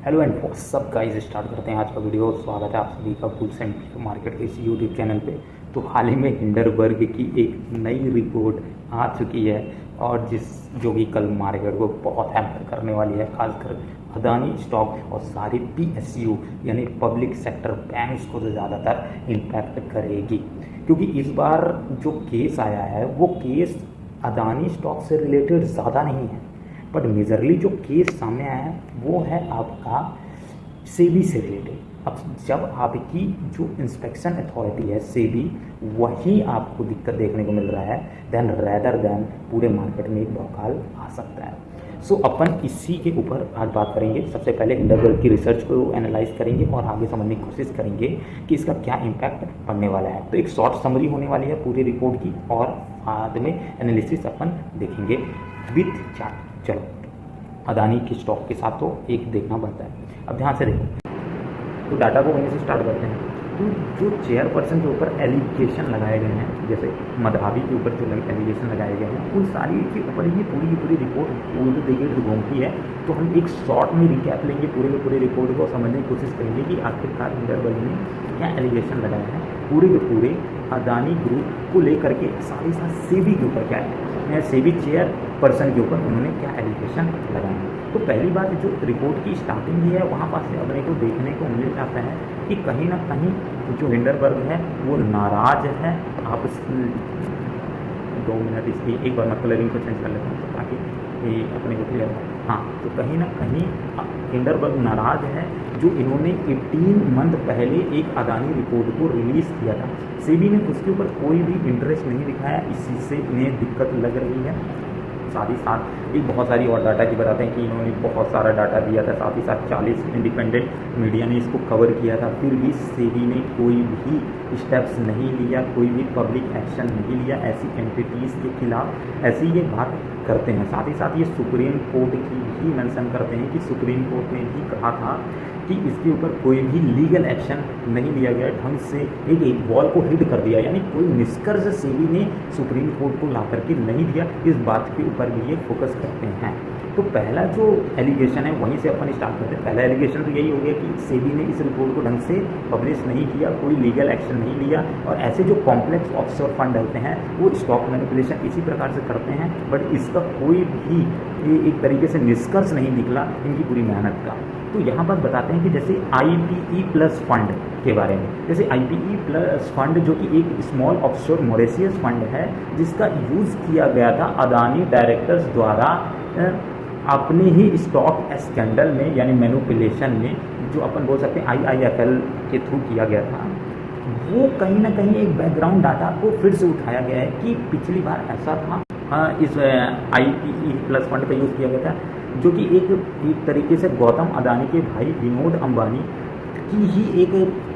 Hello and WhatsApp guys, start करते हैं आज का वीडियो। स्वागत है आप सभी का बुल्स एंड मार्केट के इस यूट्यूब चैनल पे। तो हाल ही में हिंडरबर्ग की एक नई रिपोर्ट आ चुकी है और जो कि कल मार्केट को बहुत हैम्पर करने वाली है, खासकर अदानी स्टॉक और सारी PSU यानी पब्लिक सेक्टर बैंक्स को तो ज़्यादातर इम्पैक्ट करेगी। क्योंकि इस बार जो केस आया है वो केस अदानी स्टॉक से रिलेटेड ज़्यादा नहीं है, बट मेजरली जो केस सामने आया है वो है आपका सेबी से रिलेटेड। अब जब आपकी जो इंस्पेक्शन अथॉरिटी है सेबी, वही आपको दिक्कत देखने को मिल रहा है देन रेदर देन पूरे मार्केट में एक बवाल आ सकता है। सो अपन इसी के ऊपर आज बात करेंगे। सबसे पहले हिंडरबर्ग की रिसर्च को एनालाइज करेंगे और आगे समझने की कोशिश करेंगे कि इसका क्या इम्पैक्ट पड़ने वाला है। तो एक शॉर्ट समरी होने वाली है पूरी रिपोर्ट की और बाद में एनालिसिस अपन देखेंगे विथ चार्ट। चलो, अदानी के स्टॉक के साथ तो एक देखना बनता है। अब ध्यान से देखो, तो डाटा को वहीं से स्टार्ट करते हैं। तो जो चेयरपर्सन के ऊपर एलिगेशन लगाए गए हैं, जैसे मधावी के ऊपर जो एलिगेशन लगाए गए हैं, उन सारी के ऊपर ये पूरी की पूरी रिपोर्ट उल्ट देखिए घूमती है। तो हम एक शॉर्ट में रिकैप लेंगे पूरे के पूरे रिपोर्ट को, समझने की कोशिश करेंगे कि आखिरकार हिंडरबर्ग ने क्या एलिगेशन लगाया है पूरे के पूरे अदानी ग्रुप को लेकर के, साथ ही साथ सेबी के ऊपर क्या है, सेबी चेयरपर्सन के ऊपर उन्होंने क्या एलिगेशन लगाया है। तो पहली बात, जो रिपोर्ट की स्टार्टिंग ही है वहाँ पास से अपने को देखने को मिल जाता है कि कहीं ना कहीं जो हिंडरबर्ग है वो नाराज है। आप 2 मिनट इसकी एक बार मैं कलरिंग को चेंज कर लेता हूँ ताकि ये अपने को क्लियर हो। हाँ, तो कहीं ना कहीं हिंडरबर्ग नाराज है जो इन्होंने 18 मंथ पहले एक अदानी रिपोर्ट को रिलीज़ किया था। सेबी ने उसके ऊपर कोई भी इंटरेस्ट नहीं दिखाया, इसी से इन्हें दिक्कत लग रही है। साथ ही साथ एक बहुत सारी और डाटा की बताते हैं कि इन्होंने बहुत सारा डाटा दिया था, साथ ही साथ 40 इंडिपेंडेंट मीडिया ने इसको कवर किया था, फिर भी सेबी ने कोई भी स्टेप्स नहीं लिया, कोई भी पब्लिक एक्शन नहीं लिया ऐसी एंटिटीज़ के खिलाफ। ऐसी ये बात करते हैं। साथ ही साथ ये सुप्रीम कोर्ट की भी मेंशन करते हैं कि सुप्रीम कोर्ट ने भी कहा था कि इसके ऊपर कोई भी लीगल एक्शन नहीं लिया गया, ढंग से एक वॉल को हिट कर दिया, यानी कोई निष्कर्ष सेबी ने सुप्रीम कोर्ट को ला करके नहीं दिया। इस बात के ऊपर भी ये फोकस करते हैं। तो पहला जो एलिगेशन है वहीं से अपन स्टार्ट करते हैं। पहला एलिगेशन तो यही हो गया कि सेबी ने इस रिपोर्ट को ढंग से पब्लिश नहीं किया, कोई लीगल एक्शन नहीं लिया, और ऐसे जो कॉम्प्लेक्स ऑफशोर फंड होते हैं वो स्टॉक मैनिपुलेशन इसी प्रकार से करते हैं, बट इसका कोई भी एक तरीके से निष्कर्ष नहीं निकला इनकी पूरी मेहनत का। तो यहाँ पर बताते हैं कि जैसे IPE प्लस फंड के बारे में, जैसे IPE प्लस फंड जो कि एक स्मॉल ऑफशोर मॉरिशियस फंड है जिसका यूज़ किया गया था अदानी डायरेक्टर्स द्वारा अपने ही स्टॉक स्कैंडल में, यानी मैनिपुलेशन में, जो अपन बोल सकते हैं IIFL के थ्रू किया गया था। वो कहीं ना कहीं एक बैकग्राउंड डाटा को फिर से उठाया गया है कि पिछली बार ऐसा था, इस IPE प्लस फंड का यूज़ किया गया था जो कि एक तरीके से गौतम अदानी के भाई विनोद अंबानी की ही एक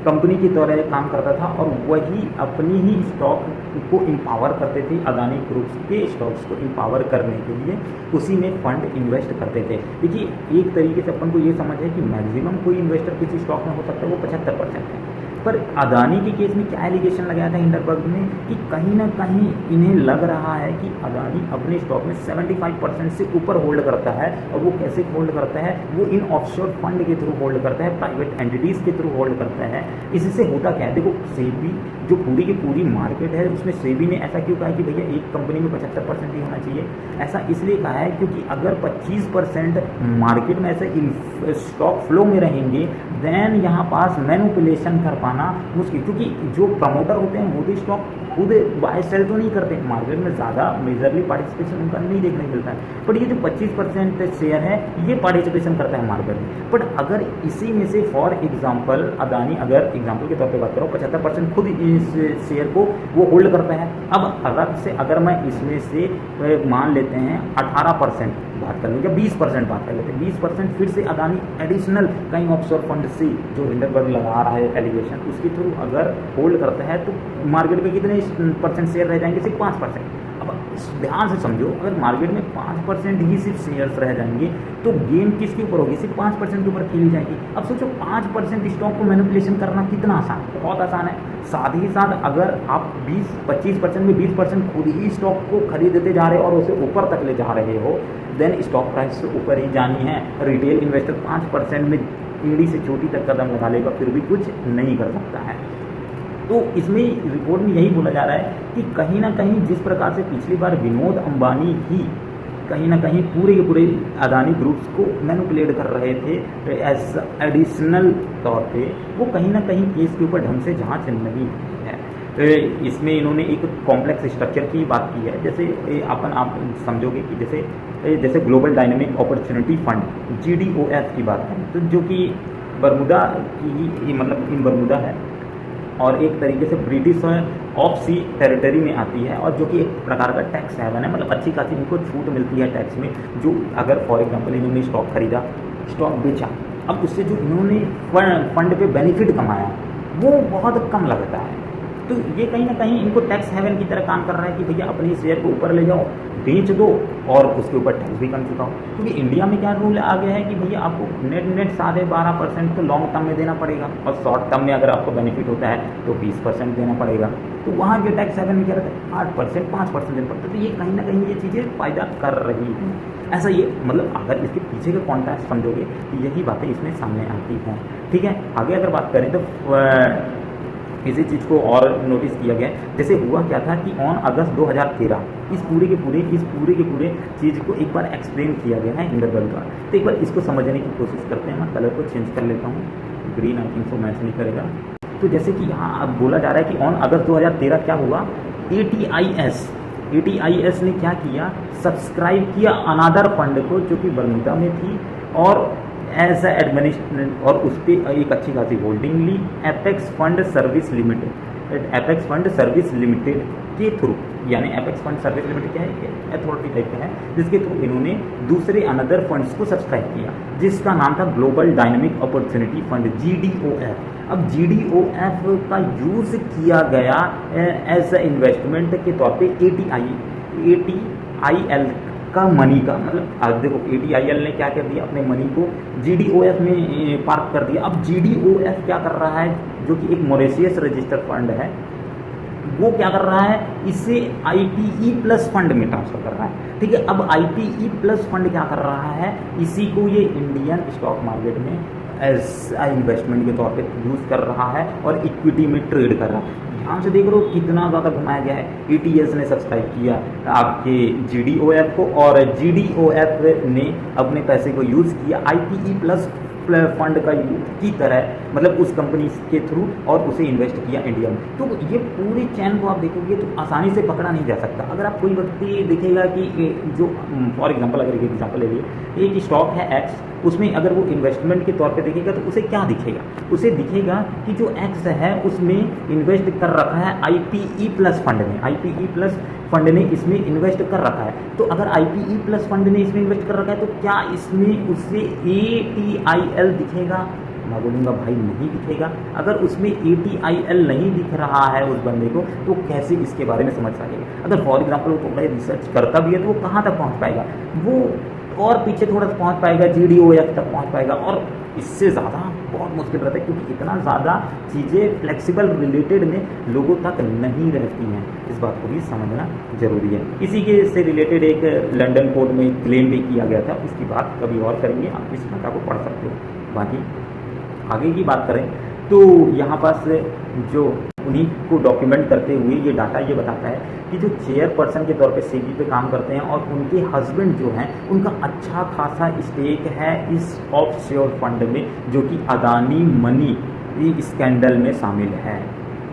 कंपनी की तरह काम करता था और वही अपनी ही स्टॉक को एम्पावर करते थे, अदानी ग्रुप के स्टॉक्स को एम्पावर करने के लिए उसी में फंड इन्वेस्ट करते थे। देखिए, एक तरीके से अपन को ये समझ है कि मैक्सिमम कोई इन्वेस्टर किसी स्टॉक में हो सकता है वो 75% है, पर अदानी के केस में क्या एलिगेशन लगाया था हिंडरबर्ग ने कि कहीं ना कहीं इन्हें लग रहा है कि अदानी अपने स्टॉक में 75% से ऊपर होल्ड करता है। और वो कैसे होल्ड करता है, वो इन ऑफशोर फंड के थ्रू होल्ड करता है, प्राइवेट एंटिटीज़ के थ्रू होल्ड करता है। इससे होता क्या है, देखो सेबी जो पूरी की पूरी मार्केट है उसमें सेबी ने ऐसा क्यों कहा कि भैया एक कंपनी में 75% ही होना चाहिए। ऐसा इसलिए कहा है क्योंकि अगर 25% मार्केट में ऐसे स्टॉक फ्लो में रहेंगे देन यहाँ पास मैनिपुलेशन कर पाना मुश्किल, क्योंकि जो प्रमोटर होते हैं वो भी स्टॉक खुद बाय सेल तो नहीं करते, मार्केट में ज़्यादा मेजरली पार्टिसिपेशन उनका नहीं देखने को मिलता है, बट ये जो 25% शेयर है ये पार्टिसिपेशन करता है मार्केट में। बट अगर इसी में से फॉर एग्जांपल अदानी, अगर एग्जांपल के तौर पे बात करो, 75% खुद इस शेयर को वो होल्ड करता है। अब अगर मैं इसमें से मान लेते हैं 18% बात कर लें या 20% बात कर लेते हैं, 20% फिर से अदानी एडिशनल कहीं ऑफशोर फंड से जो हिंडरबर्ग लगा रहा है एलिगेशन उसके थ्रू अगर होल्ड करता है तो मार्केट में कितने % शेयर रह जाएंगे, सिर्फ 5%। अब ध्यान से समझो, अगर मार्केट में 5% ही सिर्फ शेयर्स रह जाएंगे तो गेम किसके ऊपर होगी? सिर्फ 5% के ऊपर खेली जाएगी। अब सोचो 5% स्टॉक को मैनिपुलेशन करना कितना आसान है, बहुत आसान है। साथ ही साथ अगर आप 20-25% में 20% खुद ही स्टॉक को खरीदते जा रहे हो और उसे ऊपर तक ले जा रहे हो, देन स्टॉक प्राइस से ऊपर ही जानी है। रिटेल इन्वेस्टर 5% में एड़ी से चोटी तक कदम लगा लेगा, फिर भी कुछ नहीं कर सकता है। तो इसमें रिपोर्ट में यही बोला जा रहा है कि कहीं ना कहीं जिस प्रकार से पिछली बार विनोद अंबानी ही कहीं ना कहीं पूरे के पूरे अदानी ग्रुप्स को मैनिपुलेट कर रहे थे एज एडिशनल तौर पे, वो कहीं ना कहीं केस के ऊपर ढंग से जांच नहीं है। इसमें इन्होंने एक कॉम्प्लेक्स स्ट्रक्चर की बात की है। जैसे आप समझोगे कि जैसे global dynamic opportunity fund GDOF की बात करें तो जो कि बरमुदा की मतलब इन बरमुदा है और एक तरीके से ब्रिटिश ऑफ सी टेरिटरी में आती है और जो कि एक प्रकार का टैक्स हेवन है, मतलब अच्छी खासी इनको छूट मिलती है टैक्स में। जो अगर फॉर एग्जांपल इन्होंने स्टॉक खरीदा, स्टॉक बेचा, अब उससे जो इन्होंने फंड पे बेनिफिट कमाया वो बहुत कम लगता है। तो ये कहीं ना कहीं इनको टैक्स हेवन की तरह काम कर रहा है कि भैया अपनी शेयर को ऊपर ले जाओ, बेच दो और उसके ऊपर टैक्स भी कम चुकाओ। क्योंकि इंडिया में क्या रूल आ गया है कि भैया आपको नेट 12.5% तो लॉन्ग टर्म में देना पड़ेगा और शॉर्ट टर्म में अगर आपको बेनिफिट होता है तो 20% देना पड़ेगा। तो वहाँ के टैक्स हेवन में क्या रहता है 8%, 5% देना पड़ता है। तो ये कहीं ना कहीं ये चीज़ें फ़ायदा कर रही हैं। ऐसा ये मतलब अगर इसके पीछे का कॉन्टेक्स्ट समझोगे तो यही बातें इसमें सामने आती हैं। ठीक है, आगे अगर बात करें तो इसी चीज़ को और नोटिस किया गया। जैसे हुआ क्या था कि ऑन अगस्त 2013 इस पूरे के पूरे चीज़ को एक बार एक्सप्लेन किया गया है हिंडरबर्ग द्वारा। तो एक बार इसको समझने की कोशिश करते हैं। मैं कलर को चेंज कर लेता हूँ, green I think so match नहीं करेगा। तो जैसे कि यहाँ अब बोला जा रहा है कि ऑन अगस्त 2013 क्या हुआ, ATIS ने क्या किया, सब्सक्राइब किया अनादर फंड को जो कि बरमुदा में थी और एज एडमिनिस्ट्रेटर और उस पर एक अच्छी खासी होल्डिंग ली एपेक्स फंड सर्विस लिमिटेड के थ्रू। यानी एपेक्स फंड सर्विस लिमिटेड क्या है, अथॉरिटी टाइप का है जिसके थ्रू इन्होंने दूसरे अनदर फंड्स को सब्सक्राइब किया जिसका नाम था global dynamic opportunity fund GDOF। अब GDOF का यूज़ किया गया एज ए इन्वेस्टमेंट के तौर पे ATIL का मनी का, मतलब आज देखो ATIL ने क्या कर दिया, अपने मनी को GDOF में पार्क कर दिया। अब GDOF क्या कर रहा है, जो कि एक मॉरिशियस रजिस्टर्ड फंड है, वो क्या कर रहा है, इसे IPE प्लस फंड में ट्रांसफर कर रहा है। ठीक है, अब IPE प्लस फंड क्या कर रहा है, इसी को ये इंडियन स्टॉक मार्केट में एज इन्वेस्टमेंट के तौर पे यूज़ कर रहा है और इक्विटी में ट्रेड कर रहा है। ध्यान से देख रहे हो कितना ज़्यादा घुमाया गया है। ATS ने सब्सक्राइब किया आपके GDOF को और GDOF ने अपने पैसे को यूज़ किया IPE प्लस फंड का की तरह, मतलब उस कंपनी के थ्रू, और उसे इन्वेस्ट किया इंडिया में। तो ये पूरी चैन को आप देखोगे तो आसानी से पकड़ा नहीं जा सकता। अगर आप कोई व्यक्ति देखेगा कि जो फॉर एग्जांपल अगर एक एग्जांपल ले लिए, एक स्टॉक है X, उसमें अगर वो इन्वेस्टमेंट के तौर पे देखेगा तो उसे क्या दिखेगा, उसे दिखेगा कि जो X है उसमें इन्वेस्ट कर रखा है IPE प्लस फंड में, IPE प्लस फंड ने इसमें इन्वेस्ट कर रखा है। तो अगर IPE प्लस फंड ने इसमें इन्वेस्ट कर रखा है तो क्या इसमें उससे ATIL दिखेगा? मैं बोलूँगा भाई नहीं दिखेगा। अगर उसमें ATIL नहीं दिख रहा है उस बंदे को तो कैसे इसके बारे में समझ पाएगा? अगर फॉर एग्जांपल वो थोड़ा रिसर्च करता भी है तो वो कहाँ तक पहुँच पाएगा, वो और पीछे थोड़ा सा पहुँच पाएगा, GDOF तक पहुँच पाएगा, और इससे ज़्यादा बहुत मुश्किल रहता है क्योंकि इतना ज़्यादा चीज़ें फ्लेक्सिबल रिलेटेड में लोगों तक नहीं रहती हैं। इस बात को भी समझना ज़रूरी है। इसी के से रिलेटेड एक लंदन कोर्ट में क्लेम भी किया गया था, उसकी बात कभी और करेंगे, आप इस डाटा को पढ़ सकते हो। बाकी आगे की बात करें तो यहाँ पास जो उन्हीं को डॉक्यूमेंट करते हुए ये डाटा ये बताता है कि जो चेयरपर्सन के तौर पे सेबी पे काम करते हैं और उनके हस्बैंड जो हैं उनका अच्छा खासा स्टेक है इस ऑफशोर फंड में जो कि अदानी मनी स्कैंडल में शामिल है।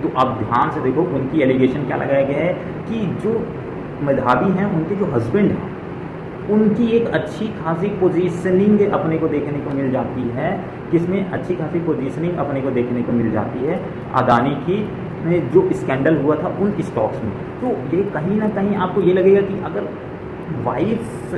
तो आप ध्यान से देखो, उनकी एलिगेशन क्या लगाया गया है कि जो मेधावी हैं उनके जो हस्बैंड हैं उनकी एक अच्छी खासी पोजीशनिंग अपने को देखने को मिल जाती है। किसमें अच्छी खासी पोजीशनिंग अपने को देखने को मिल जाती है? अदानी की जो स्कैंडल हुआ था उन स्टॉक्स में। तो ये कहीं ना कहीं आपको ये लगेगा कि अगर वाइफ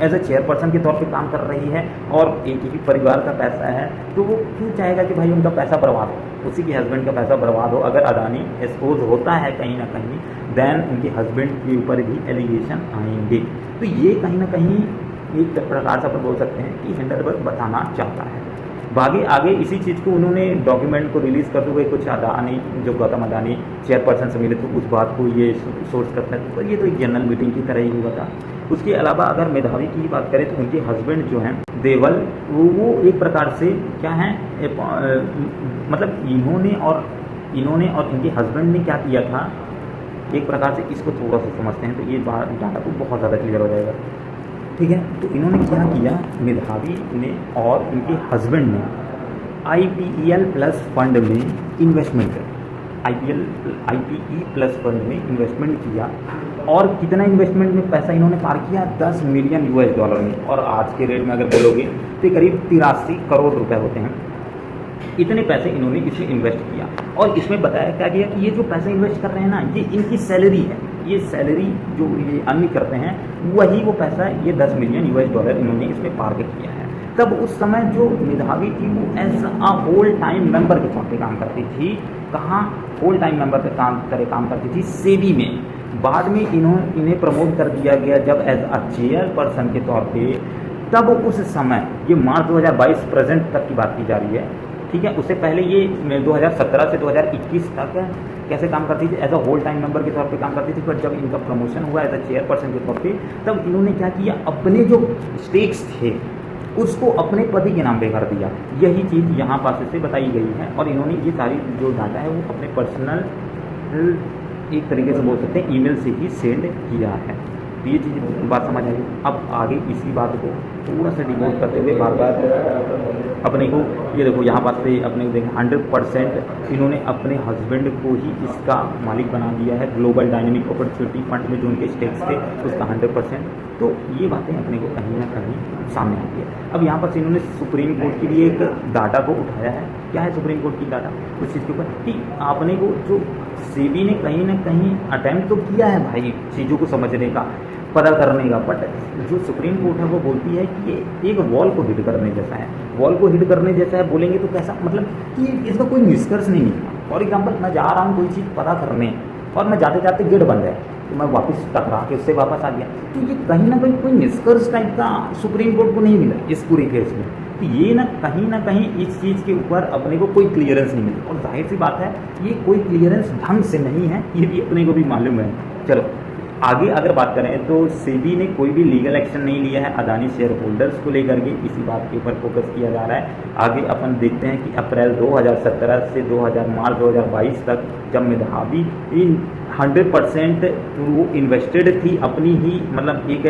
एज ए चेयरपर्सन के तौर पे काम कर रही है और एक ही परिवार का पैसा है, तो वो क्यों चाहेगा कि भाई उनका पैसा बर्बाद हो, उसी के हस्बैंड का पैसा बर्बाद हो। अगर अदानी एक्सपोज होता है कहीं ना कहीं, देन उनके हस्बैंड के ऊपर भी एलिगेशन आएंगे। तो ये कहीं ना कहीं एक प्रकार से अपन बोल सकते हैं कि हिंडनबर्ग बताना चाहता है। बाकी आगे इसी चीज़ को उन्होंने डॉक्यूमेंट को रिलीज़ करते हुए कुछ अदानी, जो गौतम अदानी चेयरपर्सन से मिले तो उस बात को ये सोर्स करता है, तो ये तो एक जनरल मीटिंग की तरह ही हुआ था। उसके अलावा अगर मेधावी की बात करें तो उनके हस्बैंड जो हैं देवल, वो एक प्रकार से क्या हैं, मतलब इन्होंने और इनके हस्बैंड ने क्या किया था, एक प्रकार से इसको थोड़ा सा समझते हैं तो ये डाटा को बहुत ज़्यादा क्लियर हो जाएगा। ठीक है, तो इन्होंने क्या किया, मेधावी ने और इनके हस्बैंड ने IPEL प्लस फंड में इन्वेस्टमेंट किया, IPE प्लस फंड में इन्वेस्टमेंट किया। और कितना इन्वेस्टमेंट में पैसा इन्होंने पार किया, $10 मिलियन में, और आज के रेट में अगर बोलोगे तो करीब 83 करोड़ रुपए होते हैं। इतने पैसे इन्होंने इसमें इन्वेस्ट किया और इसमें बताया क्या गया कि ये जो पैसे इन्वेस्ट कर रहे हैं ना, ये इनकी सैलरी है, ये सैलरी जो ये अर्न करते हैं वही वो पैसा, ये $10 मिलियन इन्होंने इसमें पार्क किया है। तब उस समय जो मेधावी थी वो as a whole time member के तौर पे काम करती थी। कहाँ होल टाइम मेंबर पे काम करती थी, सेबी में। बाद में इन्हें प्रमोट कर दिया गया जब एज अ चेयरपर्सन के तौर पे। तब उस समय, ये मार्च 2022 प्रेजेंट तक की बात की जा रही है, ठीक है, उससे पहले ये 2017 से 2021 तक कैसे काम करती थी, as a whole time member के तौर पे काम करती थी। पर जब इनका प्रमोशन हुआ एज अ चेयरपर्सन के तौर पे, तब इन्होंने क्या किया, अपने जो स्टेक्स थे उसको अपने पति के नाम पे कर दिया। यही चीज़ यहाँ पास से बताई गई है और इन्होंने ये सारी जो डाटा है वो अपने पर्सनल, एक तरीके से बोल सकते हैं, ईमेल से ही सेंड किया है। तो ये चीज़ बात समझ आई। अब आगे इसी बात को थोड़ा सा डिवोट करते हुए बार बार अपने को, ये देखो यहाँ पास पे अपने को देखें 100% इन्होंने अपने हस्बैंड को ही इसका मालिक बना दिया है। ग्लोबल डायनेमिक अपॉर्चुनिटी फंड में जो उनके स्टेक्स थे उसका 100%। तो ये बातें अपने को कहीं ना कहीं सामने आती है। अब यहाँ पर इन्होंने सुप्रीम कोर्ट के लिए एक डाटा को उठाया है। क्या है सुप्रीम कोर्ट की डाटा उस चीज़ के ऊपर कि आपने को जो सेबी ने कहीं ना कहीं अटैम्प्ट तो किया है भाई चीज़ों को समझने का, पता करने का, बट जो सुप्रीम कोर्ट है वो बोलती है कि ये एक वॉल को हिट करने जैसा है। वॉल को हिट करने जैसा है बोलेंगे तो कैसा, मतलब कि इसका कोई निष्कर्ष नहीं निकला। फॉर एग्जाम्पल, मैं जा रहा हूँ कोई चीज़ पता करने और मैं जाते जाते गेट बंद है तो मैं वापस टकरा के उससे वापस आ गया, तो ये कहीं ना कहीं कोई निष्कर्ष टाइप का सुप्रीम कोर्ट को नहीं मिला इस पूरे केस में। तो ये ना कहीं इस चीज़ के ऊपर अपने को कोई क्लियरेंस नहीं मिली। और जाहिर सी बात है ये कोई क्लियरेंस ढंग से नहीं है, ये भी अपने को भी मालूम है। चलो आगे अगर बात करें तो सेबी ने कोई भी लीगल एक्शन नहीं लिया है अदानी शेयर होल्डर्स को लेकर के, इसी बात के ऊपर फोकस किया जा रहा है। आगे अपन देखते हैं कि अप्रैल 2017 से मार्च 2022 तक जब मेधावी 100% वो इन्वेस्टेड थी अपनी ही, मतलब एक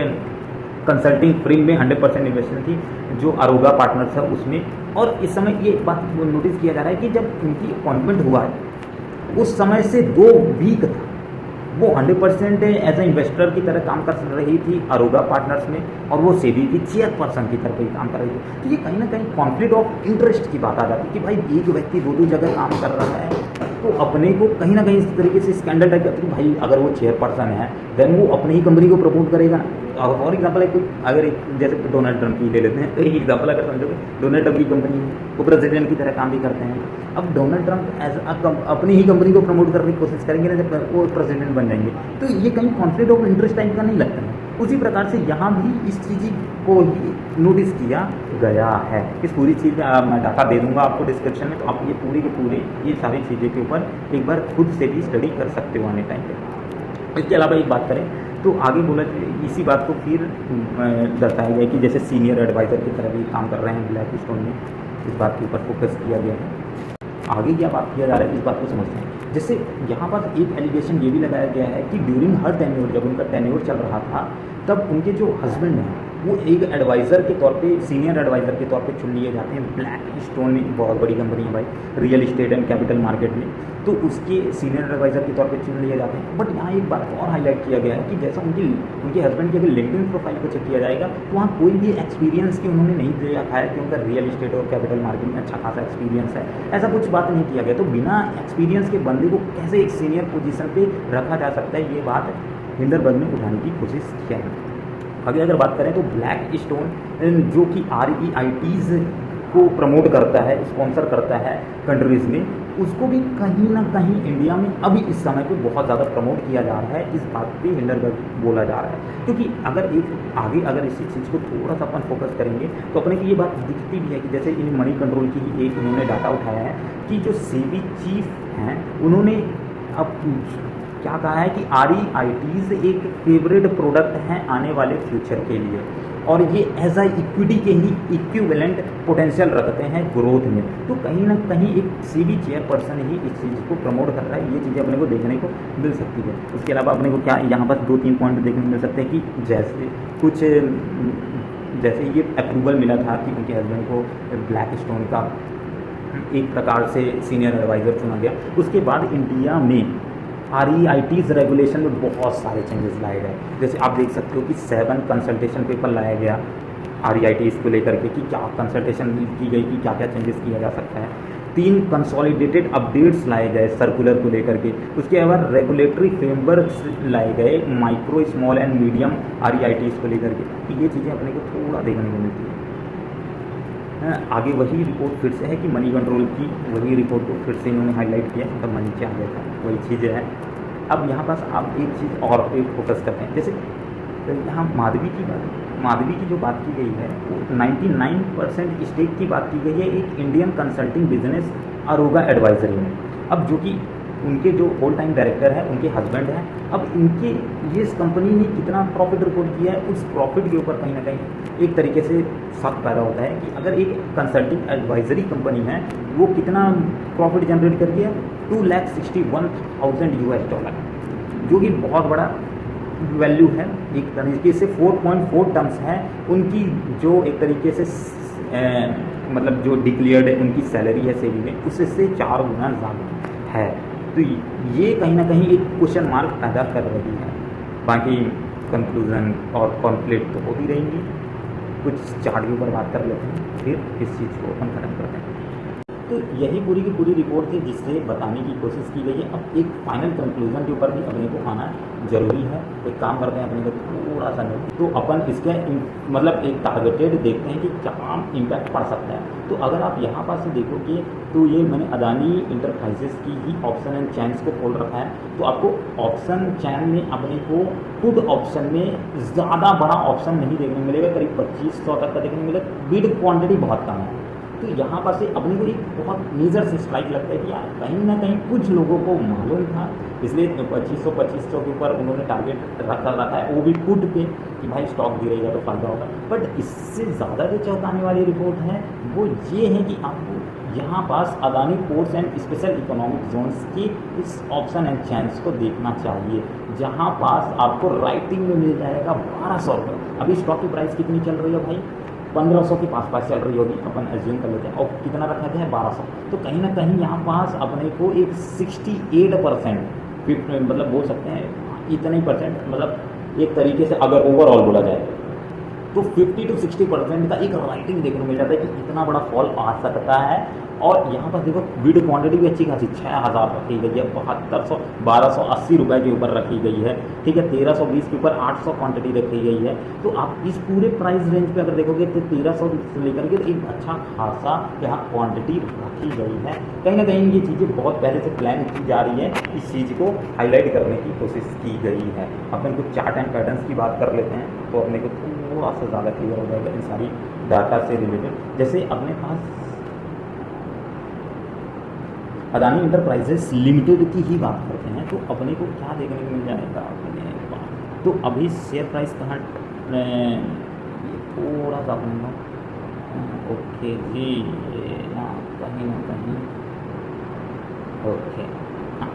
कंसल्टिंग फ्रेम में 100% इन्वेस्टमेंट थी जो अरोगा पार्टनर्स है उसमें। और इस समय ये बात नोटिस किया जा रहा है कि जब उनकी अपॉइंटमेंट हुआ है उस समय से 2 वीक था वो 100% एज ए इन्वेस्टर की तरह काम कर रही थी अरोगा पार्टनर्स में, और वो सेबी की चेयरपर्सन की तरफ ही काम कर रही थी। तो ये कहीं ना कहीं कॉन्फ्लिक्ट ऑफ इंटरेस्ट की बात आ जाती है कि भाई एक व्यक्ति 2 जगह काम कर रहा है, तो अपने को कहीं ना कहीं इस तरीके से स्कैंडल टाइप करती है। भाई अगर वो चेयरपर्सन है देन वो अपनी ही कंपनी को प्रमोट करेगा ना। फॉर एग्जाम्पल है कोई, अगर एक जैसे डोनाल्ड ट्रंप की ले लेते हैं, तो एक एग्जाम्पल अगर समझोगे, डोनाल्ड ट्रंप की कंपनी वो प्रेसिडेंट की तरह काम भी करते हैं। अब डोनाल्ड ट्रंप एज अपनी ही कंपनी को प्रमोट करने की कोशिश करेंगे ना जब वो प्रेसिडेंट बन जाएंगे, तो ये कहीं कॉन्फ्लिक्ट ऑफ इंटरेस्ट टाइप का नहीं लगता है। उसी प्रकार से यहाँ भी इस चीज़ को ही नोटिस किया गया है। इस पूरी चीज़ में मैं डाटा दे दूंगा आपको डिस्क्रिप्शन में, तो आप ये पूरी के पूरे ये सारी चीज़ें के ऊपर एक बार खुद से भी स्टडी कर सकते हो आने टाइम पे। इसके अलावा एक बात करें तो आगे बोला इसी बात को फिर दर्शाया गया कि जैसे सीनियर एडवाइज़र की तरह भी काम कर रहे हैं ब्लैक स्टोन में, इस बात के ऊपर फोकस किया गया है। आगे क्या बात किया जा रहा है इस बात को समझते हैं। जैसे यहाँ पर एक एलिगेशन ये भी लगाया गया है कि ड्यूरिंग हर टेन्योर, जब उनका टेन्योर चल रहा था तब उनके जो हस्बैंड हैं वो एक एडवाइज़र के तौर पे, सीनियर एडवाइज़र के तौर पे चुन लिए जाते हैं। ब्लैक स्टोन में बहुत बड़ी कंपनी है भाई, real estate and capital market में, तो उसके सीनियर एडवाइज़र के तौर पे चुन लिए जाते हैं। बट यहाँ एक बात और हाईलाइट किया गया है कि जैसा उनके हस्बैंड की अगर लिंक्डइन प्रोफाइल को चेक किया जाएगा तो वहाँ कोई भी एक्सपीरियंस की उन्होंने नहीं दे रखा है कि उनका रियल इस्टेट और कैपिटल मार्केट में अच्छा खासा एक्सपीरियंस है, ऐसा कुछ बात नहीं किया गया। तो बिना एक्सपीरियंस के बंदे को कैसे एक सीनियर पोजीशन पे रखा जा सकता है, ये बात हिंडनबर्ग ने उठाने की कोशिश किया है। आगे अगर बात करें तो ब्लैक स्टोन जो कि REITs को प्रमोट करता है, स्पॉन्सर करता है कंट्रीज़ में, उसको भी कहीं ना कहीं इंडिया में अभी इस समय पे बहुत ज़्यादा प्रमोट किया जा रहा है। इस बात पे हिंडरबर्ग बोला जा रहा है, क्योंकि अगर इसी चीज़ को थोड़ा सा अपन फोकस करेंगे तो अपने को ये बात दिखती भी है कि जैसे इन मनी कंट्रोल की ही एक उन्होंने डाटा उठाया है कि जो सेबी चीफ हैं उन्होंने अब क्या कहा है कि REITs एक फेवरेट प्रोडक्ट हैं आने वाले फ्यूचर के लिए, और ये एज आई इक्विटी के ही इक्विवेलेंट पोटेंशियल रखते हैं ग्रोथ में। तो कहीं ना कहीं एक सेबी चेयरपर्सन ही इस चीज़ को प्रमोट कर रहा है, ये चीज़ें अपने को देखने को मिल सकती है। उसके अलावा अपने को क्या यहाँ पर 2-3 पॉइंट देखने को मिल सकते हैं कि जैसे ये अप्रूवल मिला था कि उनके हस्बैंड को ब्लैक स्टोन का एक प्रकार से सीनियर एडवाइज़र चुना गया। उसके बाद इंडिया में REITs रेगुलेशन में बहुत सारे चेंजेस लाए गए। जैसे आप देख सकते हो कि 7 कंसल्टेशन पेपर लाया गया REITs को लेकर के कि क्या कंसल्टेशन की गई कि क्या क्या चेंजेस किया जा सकता है। 3 कंसोलिडेटेड अपडेट्स लाए गए सर्कुलर को लेकर के। उसके बाद रेगुलेटरी फ्रेमवर्क्स लाए गए micro, small and medium REITs को लेकर के। तो ये चीज़ें अपने को थोड़ा देखने को मिलती है। आगे वही रिपोर्ट फिर से है कि मनी कंट्रोल की वही रिपोर्ट को फिर से इन्होंने हाईलाइट किया, मतलब मनी क्या आ गया था वही चीज़ें हैं। अब यहाँ पास आप एक चीज़ और एक फोकस करते हैं, जैसे यहाँ माधवी की जो बात की गई है वो 99% स्टेक की बात की गई है एक इंडियन कंसल्टिंग बिजनेस अरोगा एडवाइजरी में। अब जो कि उनके जो होल टाइम डायरेक्टर है उनके हस्बैंड हैं, अब इनके ये इस कंपनी ने कितना प्रॉफिट रिपोर्ट किया है उस प्रॉफिट के ऊपर कहीं ना कहीं एक तरीके से शक पैदा होता है कि अगर एक कंसल्टिंग एडवाइजरी कंपनी है वो कितना प्रॉफिट जनरेट करती है, $261,000, जो कि बहुत बड़ा वैल्यू है। एक तरीके से 4.4 टर्म्स है उनकी, जो एक तरीके से मतलब जो डिक्लेयर्ड उनकी सैलरी है सेवी में उससे 4 गुना ज़्यादा है। तो ये कहीं ना कहीं एक क्वेश्चन मार्क पैदा कर रही है। बाकी कंक्लूजन और कॉन्फ्लिक्ट तो होती रहेंगी। कुछ चार्ट के ऊपर बात कर लेते हैं, फिर इस चीज़ को अपन खत्म करते हैं। तो यही पूरी की पूरी रिपोर्ट थी जिससे बताने की कोशिश की गई है। अब एक फाइनल कंक्लूजन के ऊपर भी अपने को आना जरूरी है। एक काम करते हैं, अपने को थोड़ा सा तो अपन इसके मतलब एक टारगेटेड देखते हैं कि क्या इम्पैक्ट पड़ सकता है। तो अगर आप यहाँ पास से देखोगे तो ये मैंने अदानी इंटरप्राइजेस की ही ऑप्शन एंड चैन्स को खोल रखा है। तो आपको ऑप्शन चैन में अपने को पुट ऑप्शन में ज़्यादा बड़ा ऑप्शन नहीं देखने को मिलेगा, करीब 2500 तक का देखने को मिलेगा। बिड क्वांटिटी बहुत कम है। तो यहाँ पर से अपने को एक बहुत मेजर से स्ट्राइक लगता है कि यार कहीं ना कहीं कुछ लोगों को मालूम था, इसलिए 2500 के ऊपर उन्होंने टारगेट रखा है, वो भी पुट पे कि भाई स्टॉक गिरेगा तो फायदा होगा। बट इससे ज़्यादा जो चौंकाने वाली रिपोर्ट है वो ये है कि आपको यहाँ पास Adani ports and special economic zones की इस ऑप्शन एंड चैन्स को देखना चाहिए, जहाँ पास आपको राइटिंग में मिल जाएगा 1200 रुपये। अभी स्टॉक की प्राइस कितनी चल रही है भाई? 1500 के पास चल रही होगी, अपन एज्यूम कर लेते हैं। और कितना रखा गया है? 1200। तो कहीं ना कहीं यहाँ पास अपने को एक 68% मतलब बोल सकते हैं इतने परसेंट, मतलब एक तरीके से अगर ओवरऑल बोला जाए तो 50 to 60% का एक राइटिंग देखने को मिल जाता है कि इतना बड़ा फॉल आ सकता है। और यहाँ पर देखो बिड क्वांटिटी भी अच्छी खासी 6000 रखी गई है, 1280 रुपये के ऊपर रखी गई है, ठीक है। 1320 के ऊपर 800 क्वांटिटी रखी गई है। तो आप इस पूरे प्राइस रेंज पे अगर देखोगे तो 1300 से लेकर के एक अच्छा खासा यहाँ क्वांटिटी रखी गई है। कहीं ना कहीं ये चीज़ें बहुत पहले से प्लान की जा रही है, इस चीज़ को हाईलाइट करने की कोशिश की गई है। अपन कुछ चार्ट एंड पैटर्न्स की बात कर लेते हैं तो अपने को थोड़ा सा ज़्यादा क्लियर हो जाएगा इन सारी डाटा से रिलेटेड। जैसे अपने पास अदानी इंटरप्राइजेस लिमिटेड की ही बात करते हैं तो अपने को क्या देखने को मिल जाएगा अपने पास। तो अभी शेयर प्राइस कहाँ थोड़ा सा अपने ओके जी कहीं ना कहीं ओके हाँ,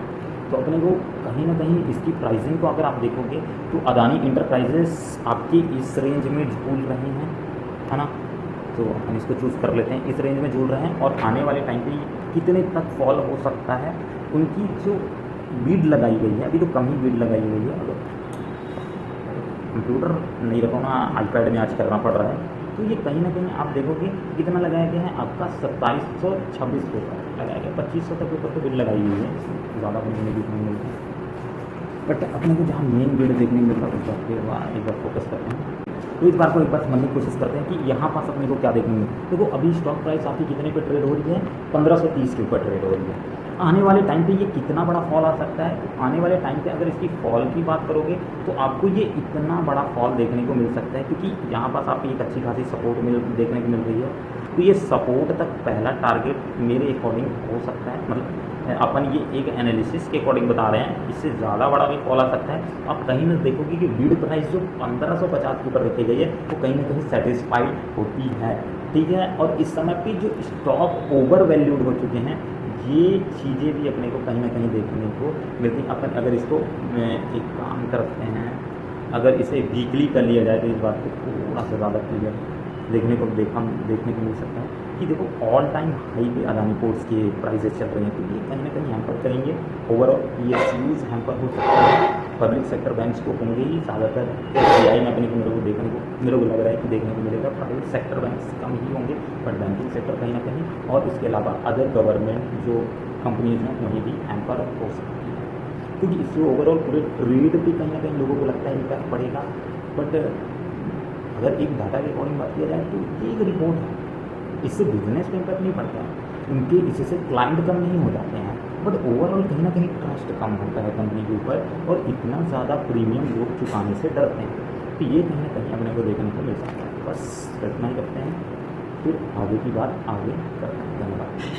तो अपने को कहीं ना कहीं इसकी प्राइसिंग को अगर आप देखोगे तो अदानी इंटरप्राइजेस आपकी इस रेंज में झूल रहे हैं, है ना। तो हम इसको चूज़ कर लेते हैं, इस रेंज में झूल रहे हैं। और आने वाले टाइम पे कितने तक फॉल हो सकता है, उनकी जो बीड लगाई गई है, अभी तो कम ही बीड लगाई गई है। अगर कंप्यूटर नहीं रखो ना, आईपैड में आज करना पड़ रहा है, तो ये कहीं ना कहीं आप देखोगे कितना लगाया गया है आपका 2726 के ऊपर लगाया गया, 2500 तक के ऊपर तो बीड लगाई हुई है, ज़्यादा बीड नहीं देखने मिलता है। बट अपने को जहाँ मेन बीड देखने को मिलता है उस बात पर एक बार फोकस करते हैं। तो इस बार को एक बार समझने की कोशिश करते हैं कि यहाँ पास अपने को क्या देखने में। देखो अभी स्टॉक प्राइस आपकी कितने पे ट्रेड हो रही है, 1530 के ऊपर ट्रेड हो रही है। आने वाले टाइम पे ये कितना बड़ा फॉल आ सकता है, आने वाले टाइम पे अगर इसकी फॉल की बात करोगे तो आपको ये इतना बड़ा फॉल देखने को मिल सकता है, क्योंकि यहाँ पास आपको एक अच्छी खासी सपोर्ट देखने को मिल रही है। तो ये सपोर्ट तक पहला टारगेट मेरे अकॉर्डिंग हो सकता है, मतलब अपन ये एक एनालिसिस के अकॉर्डिंग बता रहे हैं, इससे ज़्यादा बड़ा भी फॉल आ सकता है। आप कहीं ना देखोगे कि बिड प्राइस जो 1550 के ऊपर रखी गई है वो कहीं ना कहीं सेटिस्फाइड होती है, ठीक है। और इस समय पे जो स्टॉक ओवर वैल्यूड हो चुके हैं, ये चीज़ें भी अपने को कहीं ना कहीं देखने को मिलती हैं। अपन अगर इसको एक काम करते हैं, अगर इसे वीकली कर लिया जाए तो इस बात को थोड़ा सा ज़्यादा क्लियर देखने को मिल सकता है कि देखो ऑल टाइम हाई पे अदानी पोर्ट्स की प्राइसेस चल रही हैं, तो ये कहीं ना कहीं हैम्पर करेंगे ओवरऑल। PSUs हैम्पर हो सकता है, पब्लिक सेक्टर बैंक्स को होंगे ही ज़्यादातर। SBI में अपने को मेरे को लग रहा है कि देखने को मिलेगा, प्राइवेट सेक्टर बैंक्स कम ही होंगे, बट बैंकिंग सेक्टर कहीं ना कहीं, और इसके अलावा अदर गवर्नमेंट जो कंपनीज हैं वहीं भी हैम्पर हो सकती है, क्योंकि इससे ओवरऑल पूरे ट्रेड भी कहीं ना कहीं लोगों को लगता है इम्पैक्ट पड़ेगा। बट अगर एक डाटा के अकॉर्डिंग बात किया जाए तो ये एक रिपोर्ट है, इससे बिजनेस पे इम्पैक्ट नहीं पड़ता है, उनके इससे क्लाइंट कम नहीं हो जाते हैं, बट ओवरऑल कहीं ना कहीं ट्रस्ट कम होता है कंपनी के ऊपर, और इतना ज़्यादा प्रीमियम लोग चुकाने से डरते हैं। तो ये कहीं ना कहीं अपने को देखने को मिल सकता है। बस इतना ही करते हैं, फिर आगे की बात आगे करते हैं। धन्यवाद।